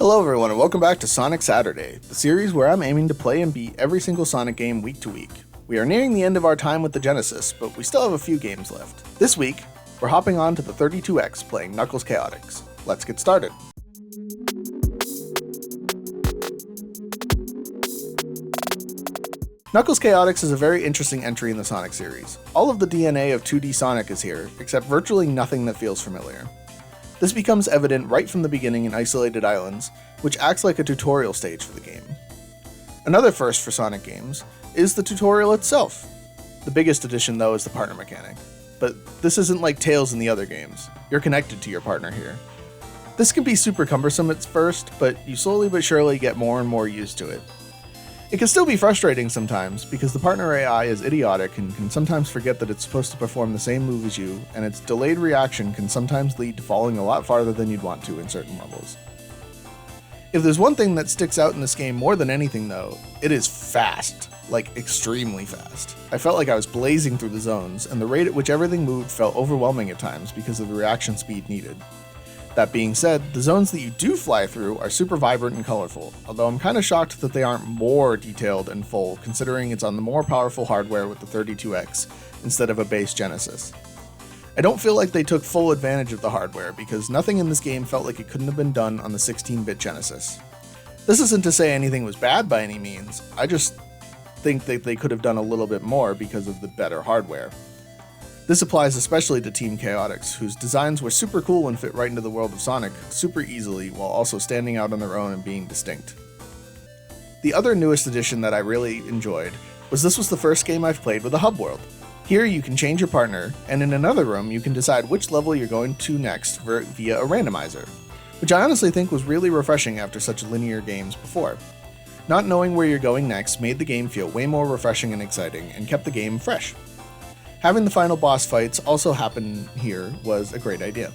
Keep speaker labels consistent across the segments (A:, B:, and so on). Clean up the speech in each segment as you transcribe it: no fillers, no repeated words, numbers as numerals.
A: Hello everyone and welcome back to Sonic Saturday, the series where I'm aiming to play and beat every single Sonic game week to week. We are nearing the end of our time with the Genesis, but we still have a few games left. This week, we're hopping on to the 32X playing Knuckles CHAOTIX. Let's get started. Knuckles CHAOTIX is a very interesting entry in the Sonic series. All of the DNA of 2D Sonic is here, except virtually nothing that feels familiar. This becomes evident right from the beginning in Isolated Islands, which acts like a tutorial stage for the game. Another first for Sonic games is the tutorial itself. The biggest addition though is the partner mechanic. But this isn't like Tails in the other games. You're connected to your partner here. This can be super cumbersome at first, but you slowly but surely get more and more used to it. It can still be frustrating sometimes, because the partner AI is idiotic and can sometimes forget that it's supposed to perform the same move as you, and its delayed reaction can sometimes lead to falling a lot farther than you'd want to in certain levels. If there's one thing that sticks out in this game more than anything though, it is fast. Like, extremely fast. I felt like I was blazing through the zones, and the rate at which everything moved felt overwhelming at times because of the reaction speed needed. That being said, the zones that you do fly through are super vibrant and colorful, although I'm kinda shocked that they aren't more detailed and full, considering it's on the more powerful hardware with the 32X, instead of a base Genesis. I don't feel like they took full advantage of the hardware, because nothing in this game felt like it couldn't have been done on the 16-bit Genesis. This isn't to say anything was bad by any means, I just think that they could have done a little bit more because of the better hardware. This applies especially to Team CHAOTIX, whose designs were super cool and fit right into the world of Sonic super easily while also standing out on their own and being distinct. The other newest addition that I really enjoyed was this was the first game I've played with a hub world. Here you can change your partner, and in another room you can decide which level you're going to next via a randomizer, which I honestly think was really refreshing after such linear games before. Not knowing where you're going next made the game feel way more refreshing and exciting and kept the game fresh. Having the final boss fights also happen here was a great idea.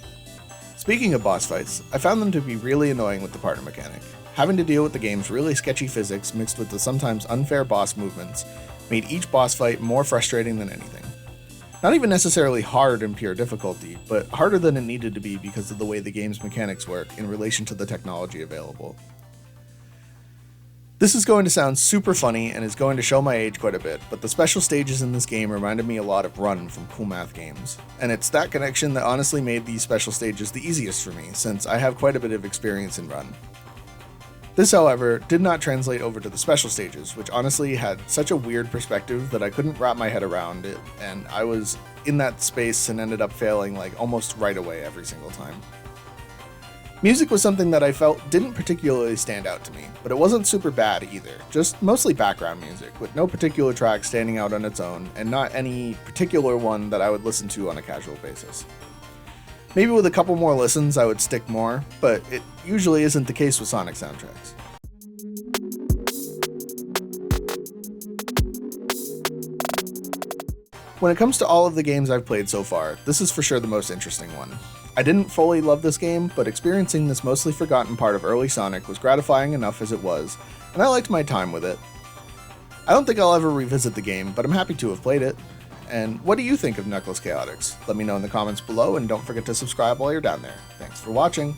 A: Speaking of boss fights, I found them to be really annoying with the partner mechanic. Having to deal with the game's really sketchy physics mixed with the sometimes unfair boss movements made each boss fight more frustrating than anything. Not even necessarily hard in pure difficulty, but harder than it needed to be because of the way the game's mechanics work in relation to the technology available. This is going to sound super funny and is going to show my age quite a bit, but the special stages in this game reminded me a lot of Run from Cool Math Games. And it's that connection that honestly made these special stages the easiest for me, since I have quite a bit of experience in Run. This, however, did not translate over to the special stages, which honestly had such a weird perspective that I couldn't wrap my head around it, and I was in that space and ended up failing like almost right away every single time. Music was something that I felt didn't particularly stand out to me, but it wasn't super bad either, just mostly background music, with no particular track standing out on its own, and not any particular one that I would listen to on a casual basis. Maybe with a couple more listens I would stick more, but it usually isn't the case with Sonic soundtracks. When it comes to all of the games I've played so far, this is for sure the most interesting one. I didn't fully love this game, but experiencing this mostly forgotten part of early Sonic was gratifying enough as it was, and I liked my time with it. I don't think I'll ever revisit the game, but I'm happy to have played it. And what do you think of Knuckles CHAOTIX? Let me know in the comments below, and don't forget to subscribe while you're down there. Thanks for watching!